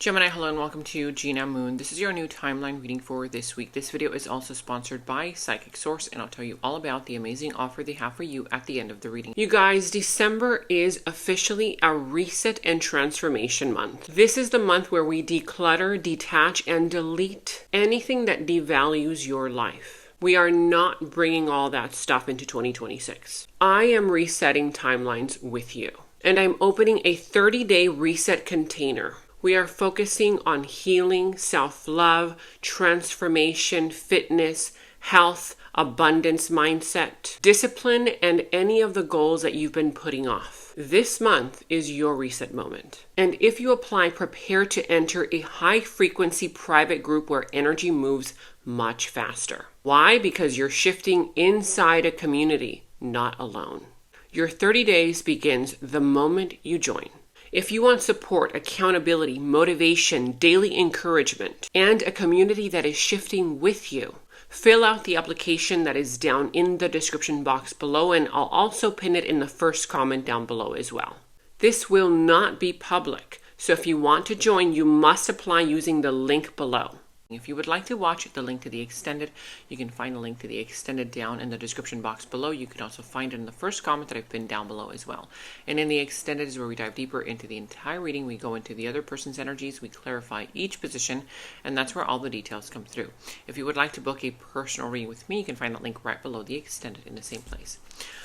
Gemini, hello and welcome to Gena Moon. This is your new timeline reading for this week. This video is also sponsored by Psychic Source, and I'll tell you all about the amazing offer they have for you at the end of the reading. You guys, December is officially a reset and transformation month. This is the month where we declutter, detach, and delete anything that devalues your life. We are not bringing all that stuff into 2026. I am resetting timelines with you, and I'm opening a 30-day reset container. We are focusing on healing, self-love, transformation, fitness, health, abundance mindset, discipline, and any of the goals that you've been putting off. This month is your reset moment. And if you apply, prepare to enter a high-frequency private group where energy moves much faster. Why? Because you're shifting inside a community, not alone. Your 30 days begins the moment you join. If you want support, accountability, motivation, daily encouragement, and a community that is shifting with you, fill out the application that is down in the description box below, and I'll also pin it in the first comment down below as well. This will not be public, so if you want to join, you must apply using the link below. If you would like to watch the link to the extended, you can find the link to the extended down in the description box below. You can also find it in the first comment that I've pinned down below as well. And in the extended is where we dive deeper into the entire reading. We go into the other person's energies, we clarify each position, and that's where all the details come through. If you would like to book a personal reading with me, you can find that link right below the extended in the same place.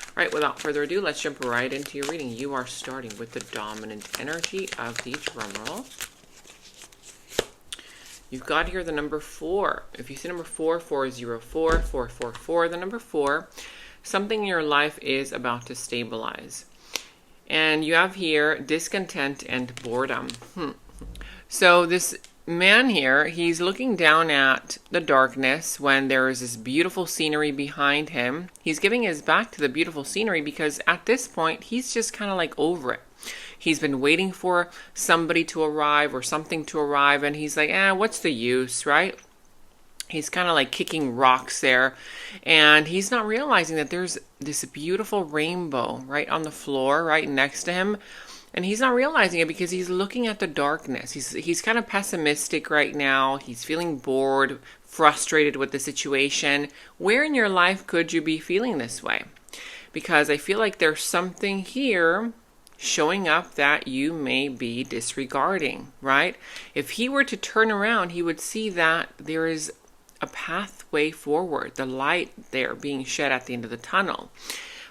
All right, without further ado, let's jump right into your reading. You are starting with the dominant energy of the drum roll. You've got here the number 4. If you see number 4, 404, 444, the number 4, something in your life is about to stabilize. And you have here discontent and boredom. So this man here, he's looking down at the darkness when there is this beautiful scenery behind him. He's giving his back to the beautiful scenery because at this point, he's just kind of like over it. He's been waiting for somebody to arrive or something to arrive, and he's like, what's the use, right? He's kind of like kicking rocks there, and he's not realizing that there's this beautiful rainbow right on the floor, right next to him, and he's not realizing it because he's looking at the darkness. He's kind of pessimistic right now. He's feeling bored, frustrated with the situation. Where in your life could you be feeling this way? Because I feel like there's something here showing up that you may be disregarding, right? If he were to turn around, he would see that there is a pathway forward, the light there being shed at the end of the tunnel.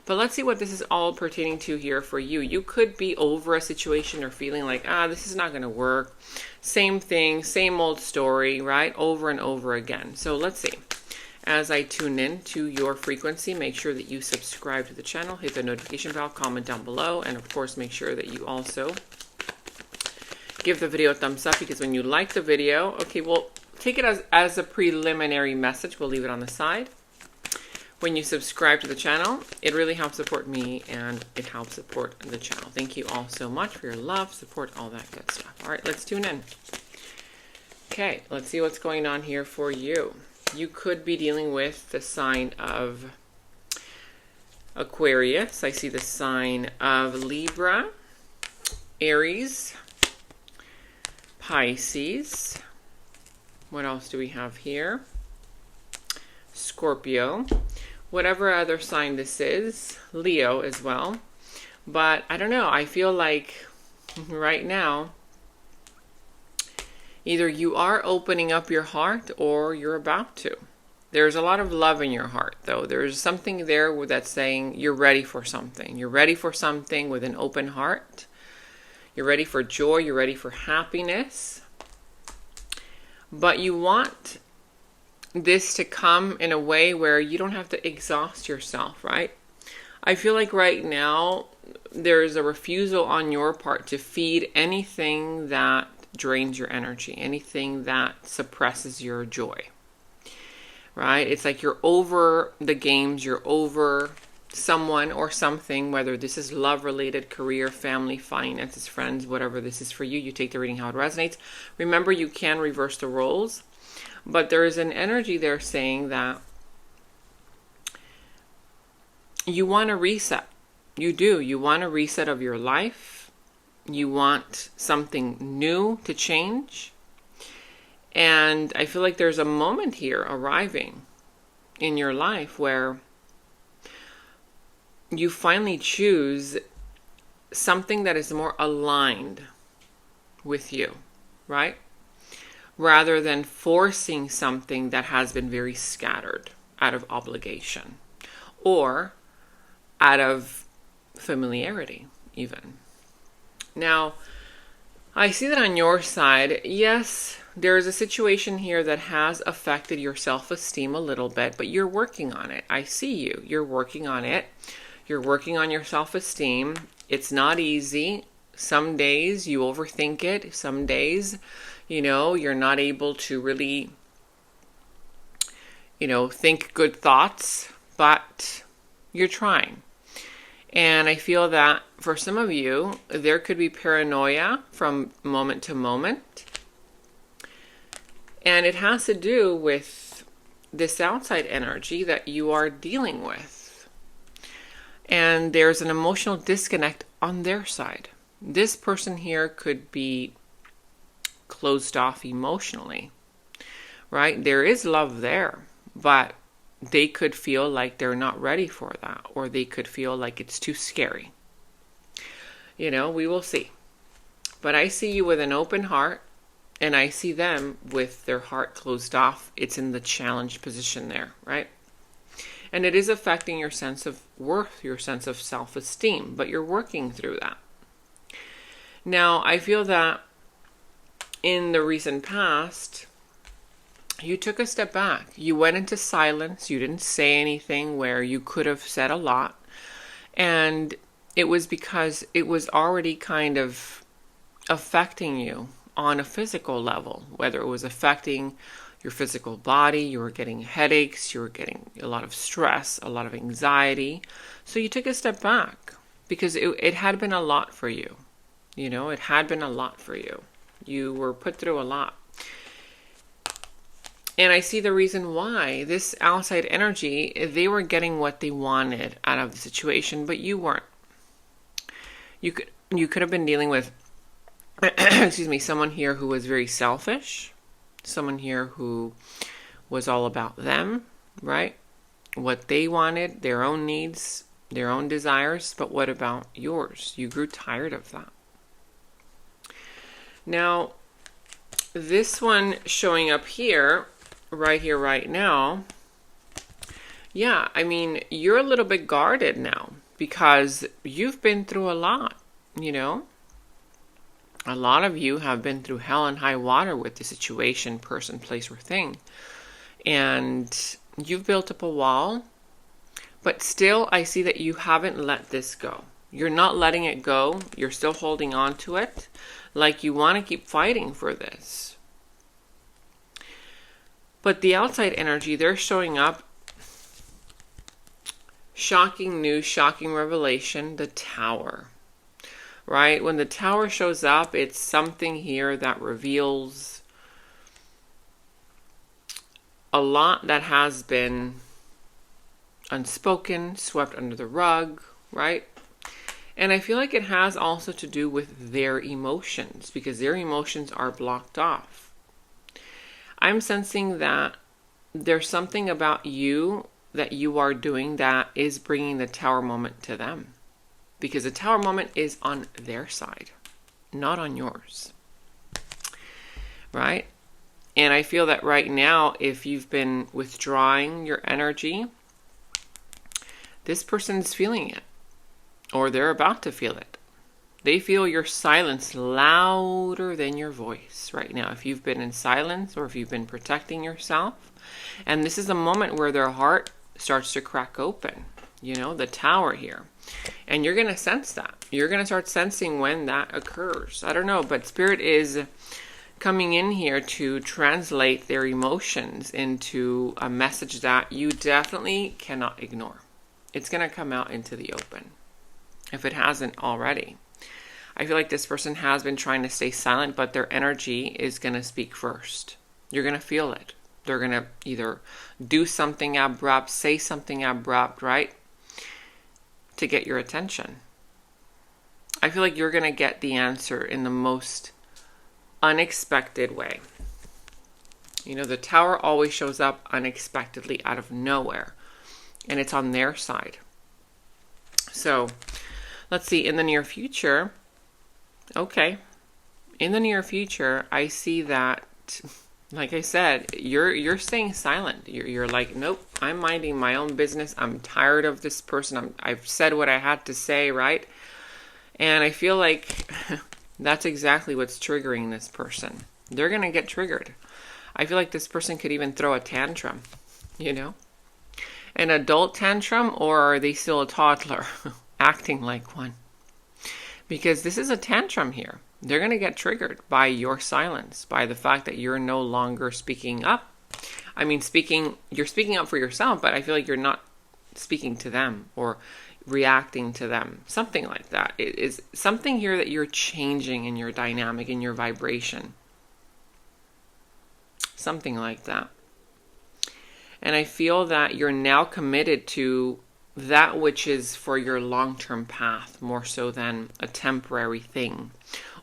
But let's see what this is all pertaining to here for you. You could be over a situation or feeling like, this is not going to work. Same thing, same old story, right? Over and over again. So let's see. As I tune in to your frequency, make sure that you subscribe to the channel, hit the notification bell, comment down below, and of course make sure that you also give the video a thumbs up, because when you like the video, okay, we'll take it as a preliminary message. We'll leave it on the side. When you subscribe to the channel, it really helps support me and it helps support the channel. Thank you all so much for your love, support, all that good stuff. All right, let's tune in. Okay, let's see what's going on here for you. You could be dealing with the sign of Aquarius. I see the sign of Libra, Aries, Pisces. What else do we have here? Scorpio. Whatever other sign this is, Leo as well. But I don't know. I feel like right now, either you are opening up your heart or you're about to. There's a lot of love in your heart, though. There's something there that's saying you're ready for something. You're ready for something with an open heart. You're ready for joy. You're ready for happiness. But you want this to come in a way where you don't have to exhaust yourself, right? I feel like right now there's a refusal on your part to feed anything that drains your energy, anything that suppresses your joy, right? It's like you're over the games, you're over someone or something, whether this is love related, career, family, finances, friends, whatever this is for you. You take the reading how it resonates. Remember, you can reverse the roles, but there is an energy there saying that you want to reset. You do. You want a reset of your life. You want something new to change. And I feel like there's a moment here arriving in your life where you finally choose something that is more aligned with you, right? Rather than forcing something that has been very scattered out of obligation or out of familiarity even. Now, I see that on your side, yes, there is a situation here that has affected your self-esteem a little bit, but you're working on it. I see you. You're working on it. You're working on your self-esteem. It's not easy. Some days you overthink it. Some days, you're not able to really, think good thoughts, but you're trying. And I feel that for some of you, there could be paranoia from moment to moment. And it has to do with this outside energy that you are dealing with. And there's an emotional disconnect on their side. This person here could be closed off emotionally, right? There is love there, but they could feel like they're not ready for that, or they could feel like it's too scary. We will see. But I see you with an open heart, and I see them with their heart closed off. It's in the challenge position there, right? And it is affecting your sense of worth, your sense of self-esteem, but you're working through that. Now, I feel that in the recent past, you took a step back. You went into silence. You didn't say anything where you could have said a lot. And it was because it was already kind of affecting you on a physical level, whether it was affecting your physical body, you were getting headaches, you were getting a lot of stress, a lot of anxiety. So you took a step back because it had been a lot for you. It had been a lot for you. You were put through a lot. And I see the reason why. This outside energy, they were getting what they wanted out of the situation, but you weren't. You could have been dealing with, someone here who was very selfish, someone here who was all about them, right? What they wanted, their own needs, their own desires, but what about yours? You grew tired of that. Now, this one showing up here, right now, yeah, you're a little bit guarded now because you've been through a lot, A lot of you have been through hell and high water with the situation, person, place, or thing. And you've built up a wall, but still I see that you haven't let this go. You're not letting it go. You're still holding on to it. Like you want to keep fighting for this. But the outside energy, they're showing up. Shocking news, shocking revelation, the Tower. Right? When the Tower shows up, it's something here that reveals a lot that has been unspoken, swept under the rug, right? And I feel like it has also to do with their emotions, because their emotions are blocked off. I'm sensing that there's something about you that you are doing that is bringing the Tower moment to them. Because the Tower moment is on their side, not on yours. Right? And I feel that right now, if you've been withdrawing your energy, this person's feeling it. Or they're about to feel it. They feel your silence louder than your voice right now. If you've been in silence or if you've been protecting yourself. And this is a moment where their heart starts to crack open. The Tower here. And you're going to sense that. You're going to start sensing when that occurs. I don't know, but Spirit is coming in here to translate their emotions into a message that you definitely cannot ignore. It's going to come out into the open, if it hasn't already. I feel like this person has been trying to stay silent, but their energy is going to speak first. You're going to feel it. They're going to either do something abrupt, say something abrupt, right? To get your attention. I feel like you're going to get the answer in the most unexpected way. You know, the Tower always shows up unexpectedly out of nowhere, and it's on their side. So let's see, in the near future, okay, in the near future, I see that, like I said, you're staying silent. You're like, nope, I'm minding my own business. I'm tired of this person. I've said what I had to say, right? And I feel like that's exactly what's triggering this person. They're going to get triggered. I feel like this person could even throw a tantrum, you know? An adult tantrum, or are they still a toddler acting like one? Because this is a tantrum here. They're going to get triggered by your silence, by the fact that you're no longer speaking up. I mean, you're speaking up for yourself, but I feel like you're not speaking to them or reacting to them. Something like that. It is something here that you're changing in your dynamic, in your vibration. Something like that. And I feel that you're now committed to that which is for your long-term path, more so than a temporary thing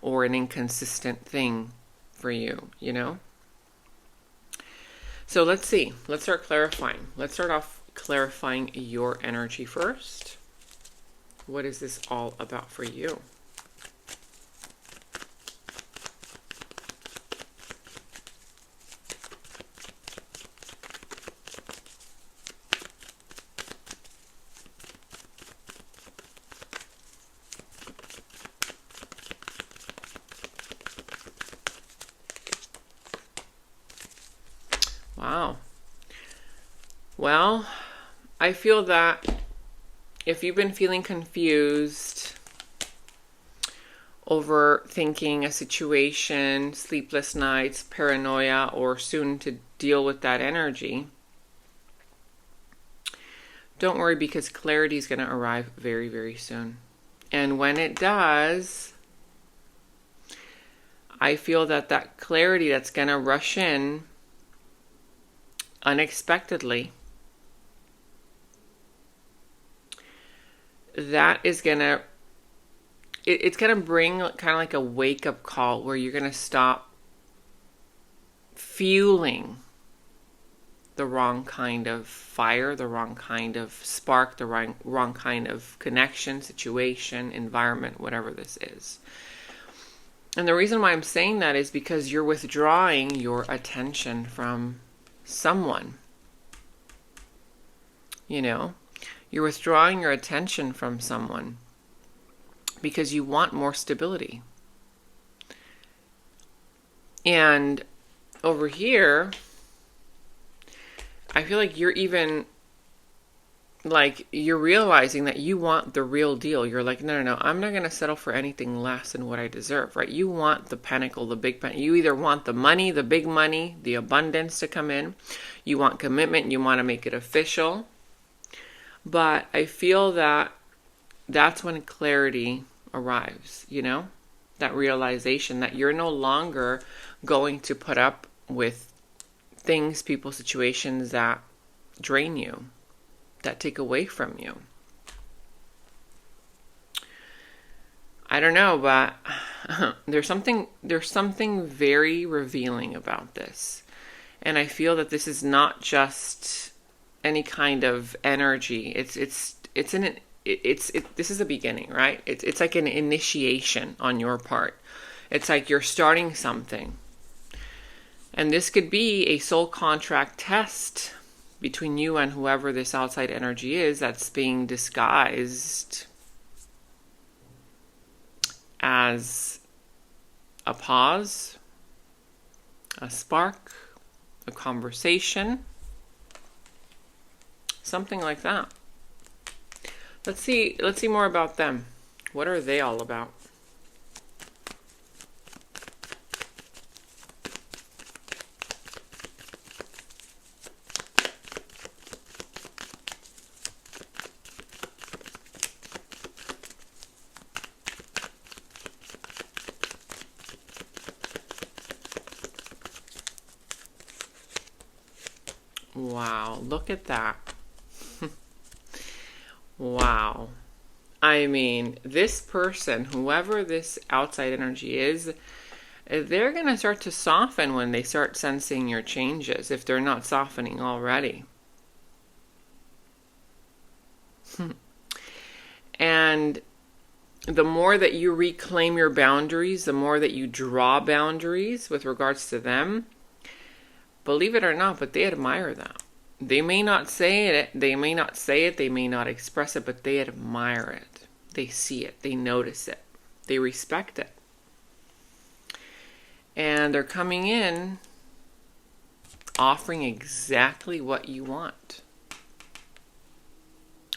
or an inconsistent thing for you, you know? So let's see. Let's start clarifying. Let's start off clarifying your energy first. What is this all about for you? Wow. Well, I feel that if you've been feeling confused, overthinking a situation, sleepless nights, paranoia, or soon to deal with that energy, don't worry, because clarity is going to arrive very, very soon. And when it does, I feel that that clarity that's going to rush in unexpectedly, that is gonna, it's gonna bring kind of like a wake-up call where you're gonna stop fueling the wrong kind of fire, the wrong kind of spark, the wrong kind of connection, situation, environment, whatever this is. And the reason why I'm saying that is because you're withdrawing your attention from someone. You know, you're withdrawing your attention from someone because you want more stability. And over here, I feel like you're even, like, you're realizing that you want the real deal. You're like, no, I'm not going to settle for anything less than what I deserve, right? You want the pinnacle, the big pinnacle. You either want the money, the big money, the abundance to come in. You want commitment. You want to make it official. But I feel that that's when clarity arrives, you know? That realization that you're no longer going to put up with things, people, situations that drain you, that take away from you. I don't know, but there's something very revealing about this. And I feel that this is not just any kind of energy. This is a beginning, right? It's like an initiation on your part. It's like you're starting something. And this could be a soul contract test between you and whoever this outside energy is that's being disguised as a pause, a spark, a conversation, something like that. Let's see more about them. What are they all about? Wow, look at that. Wow. I mean, this person, whoever this outside energy is, they're going to start to soften when they start sensing your changes, if they're not softening already. And the more that you reclaim your boundaries, the more that you draw boundaries with regards to them, believe it or not, but they admire that. They may not say it, they may not express it, but they admire it. They see it, they notice it, they respect it. And they're coming in offering exactly what you want.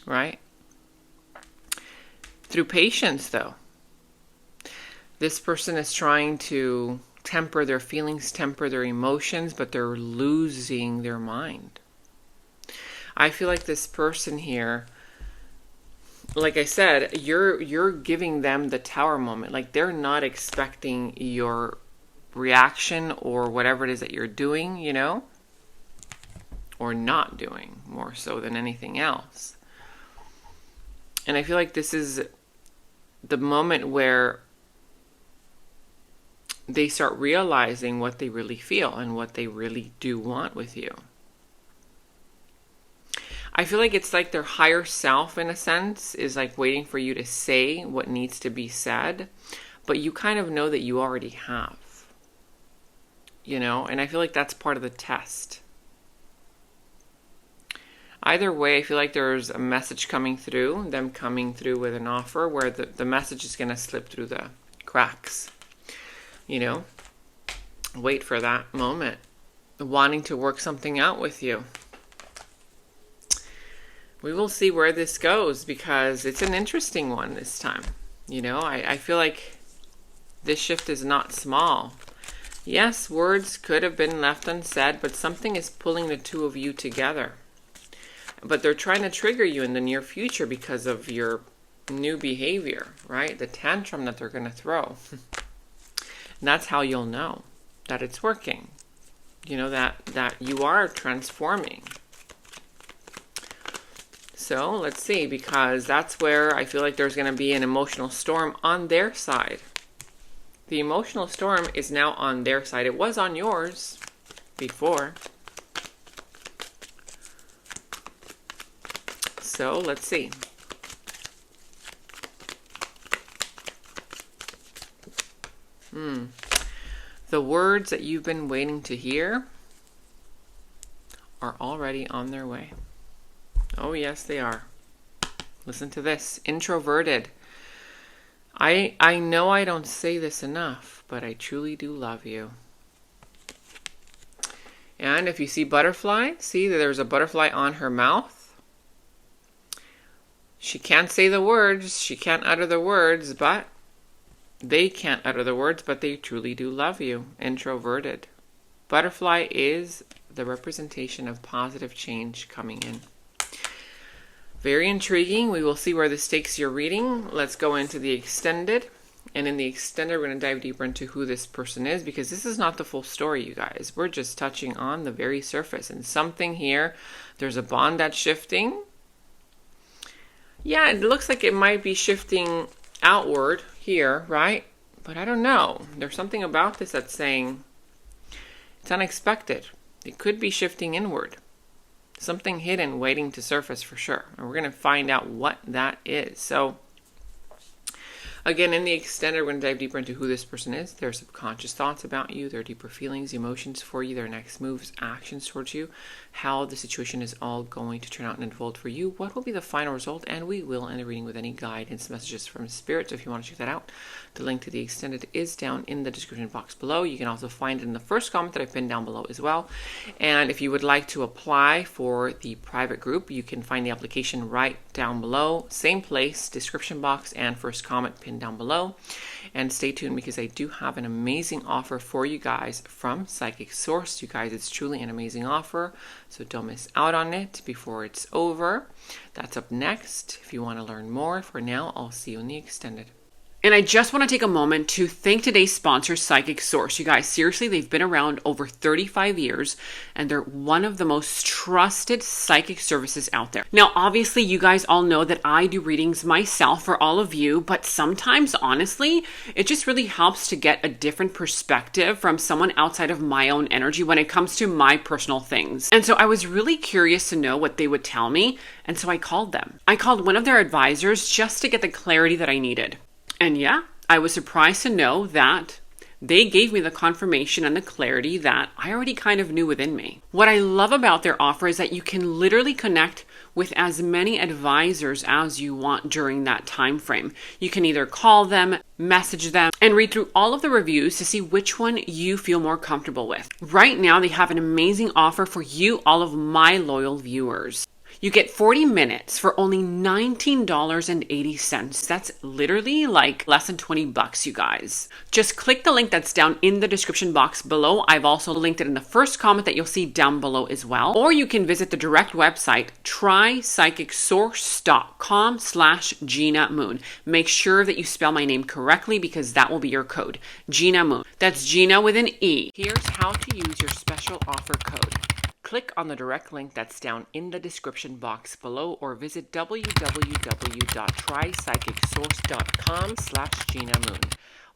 Right? Through patience, though. This person is trying to temper their feelings, temper their emotions, but they're losing their mind. I feel like this person here, like I said, you're giving them the tower moment. Like, they're not expecting your reaction or whatever it is that you're doing, you know, or not doing, more so than anything else. And I feel like this is the moment where they start realizing what they really feel and what they really do want with you. I feel like it's like their higher self, in a sense, is like waiting for you to say what needs to be said, but you kind of know that you already have, you know, and I feel like that's part of the test. Either way, I feel like there's a message coming through, them coming through with an offer where the message is going to slip through the cracks, you know. Wait for that moment, wanting to work something out with you. We will see where this goes, because it's an interesting one this time. You know, I feel like this shift is not small. Yes, words could have been left unsaid, but something is pulling the two of you together. But they're trying to trigger you in the near future because of your new behavior, right? The tantrum that they're going to throw. And that's how you'll know that it's working. You know, that you are transforming. So let's see, because that's where I feel like there's going to be an emotional storm on their side. The emotional storm is now on their side. It was on yours before. So let's see. The words that you've been waiting to hear are already on their way. Oh, yes, they are. Listen to this. Introverted. I know I don't say this enough, but I truly do love you. And if you see butterfly, see that there's a butterfly on her mouth. She can't say the words. She can't utter the words, but they can't utter the words, but they truly do love you. Introverted. Butterfly is the representation of positive change coming in. Very intriguing. We will see where this takes your reading. Let's go into the extended. And in the extended, we're going to dive deeper into who this person is, because this is not the full story, you guys. We're just touching on the very surface. And something here, there's a bond that's shifting. Yeah, it looks like it might be shifting outward here, right? But I don't know. There's something about this that's saying it's unexpected. It could be shifting inward. Something hidden waiting to surface for sure. And we're going to find out what that is. So, again, in the extended, we're going to dive deeper into who this person is, their subconscious thoughts about you, their deeper feelings, emotions for you, their next moves, actions towards you, how the situation is all going to turn out and unfold for you, what will be the final result, and we will end the reading with any guidance messages from Spirit. So if you want to check that out, the link to the extended is down in the description box below. You can also find it in the first comment that I pinned down below as well. And if you would like to apply for the private group, you can find the application right down below. Same place, description box and first comment pinned down below. And stay tuned, because I do have an amazing offer for you guys from Psychic Source. You guys, it's truly an amazing offer, so don't miss out on it before it's over. That's up next if you want to learn more. For now, I'll see you in the extended. And I just want to take a moment to thank today's sponsor, Psychic Source. You guys, seriously, they've been around over 35 years, and they're one of the most trusted psychic services out there. Now, obviously, you guys all know that I do readings myself for all of you, but sometimes, honestly, it just really helps to get a different perspective from someone outside of my own energy when it comes to my personal things. And so I was really curious to know what they would tell me, and so I called them. I called one of their advisors just to get the clarity that I needed. And yeah, I was surprised to know that they gave me the confirmation and the clarity that I already kind of knew within me. What I love about their offer is that you can literally connect with as many advisors as you want during that time frame. You can either call them, message them, and read through all of the reviews to see which one you feel more comfortable with. Right now, they have an amazing offer for you, all of my loyal viewers. You get 40 minutes for only $19.80. That's literally like less than $20, you guys. Just click the link that's down in the description box below. I've also linked it in the first comment that you'll see down below as well. Or you can visit the direct website, trypsychicsource.com/Gena Moon. Make sure that you spell my name correctly because that will be your code, Gena Moon. That's Gena with an E. Here's how to use your special offer code. Click on the direct link that's down in the description box below or visit www.trypsychicsource.com/Gena Moon.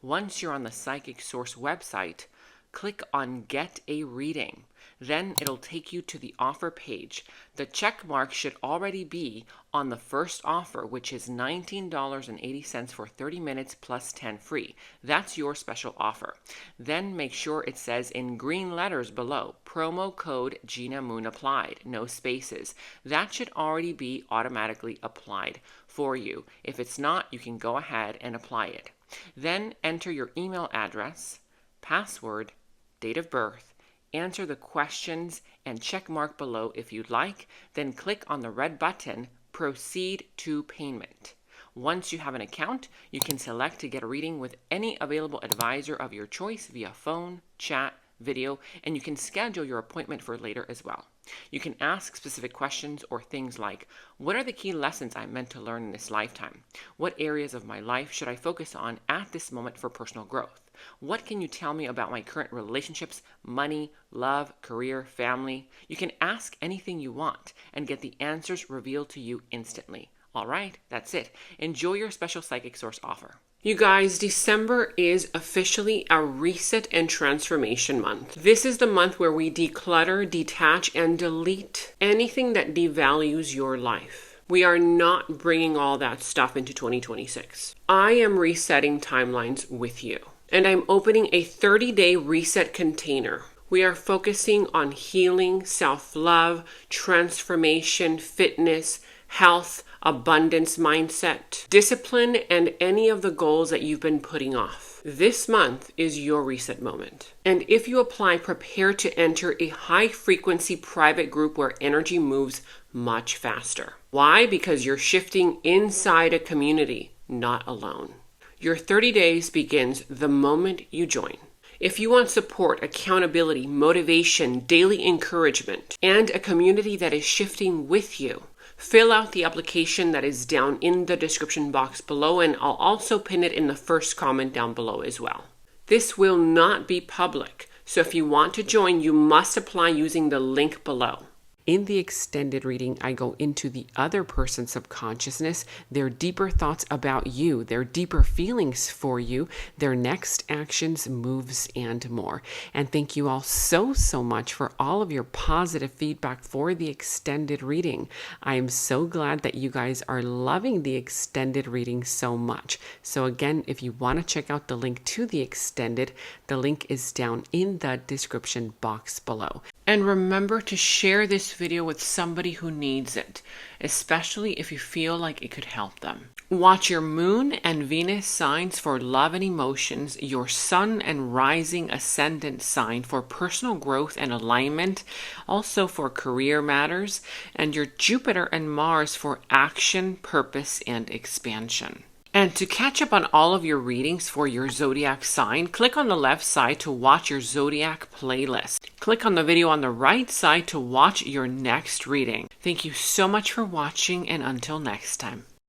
Once you're on the Psychic Source website, click on Get a Reading. Then it'll take you to the offer page. The check mark should already be on the first offer, which is $19.80 for 30 minutes plus 10 free. That's your special offer. Then make sure it says in green letters below, promo code Gena Moon applied, no spaces. That should already be automatically applied for you. If it's not, you can go ahead and apply it. Then enter your email address, password, date of birth, answer the questions and check mark below if you'd like, then click on the red button, Proceed to Payment. Once you have an account, you can select to get a reading with any available advisor of your choice via phone, chat, video, and you can schedule your appointment for later as well. You can ask specific questions or things like, what are the key lessons I'm meant to learn in this lifetime? What areas of my life should I focus on at this moment for personal growth? What can you tell me about my current relationships, money, love, career, family? You can ask anything you want and get the answers revealed to you instantly. All right, that's it. Enjoy your special Psychic Source offer. You guys, December is officially a reset and transformation month. This is the month where we declutter, detach, and delete anything that devalues your life. We are not bringing all that stuff into 2026. I am resetting timelines with you, and I'm opening a 30-day reset container. We are focusing on healing, self-love, transformation, fitness, health, abundance mindset, discipline, and any of the goals that you've been putting off. This month is your reset moment. And if you apply, prepare to enter a high-frequency private group where energy moves much faster. Why? Because you're shifting inside a community, not alone. Your 30 days begins the moment you join. If you want support, accountability, motivation, daily encouragement, and a community that is shifting with you, fill out the application that is down in the description box below, and I'll also pin it in the first comment down below as well. This will not be public, so if you want to join, you must apply using the link below. In the extended reading, I go into the other person's subconsciousness, their deeper thoughts about you, their deeper feelings for you, their next actions, moves, and more. And thank you all so much for all of your positive feedback for the extended reading. I am so glad that you guys are loving the extended reading so much. So again, if you want to check out the link to the extended, the link is down in the description box below. And remember to share this video with somebody who needs it, especially if you feel like it could help them. Watch your moon and Venus signs for love and emotions, your sun and rising ascendant sign for personal growth and alignment, also for career matters, and your Jupiter and Mars for action, purpose, and expansion. And to catch up on all of your readings for your zodiac sign, click on the left side to watch your zodiac playlist. Click on the video on the right side to watch your next reading. Thank you so much for watching, and until next time.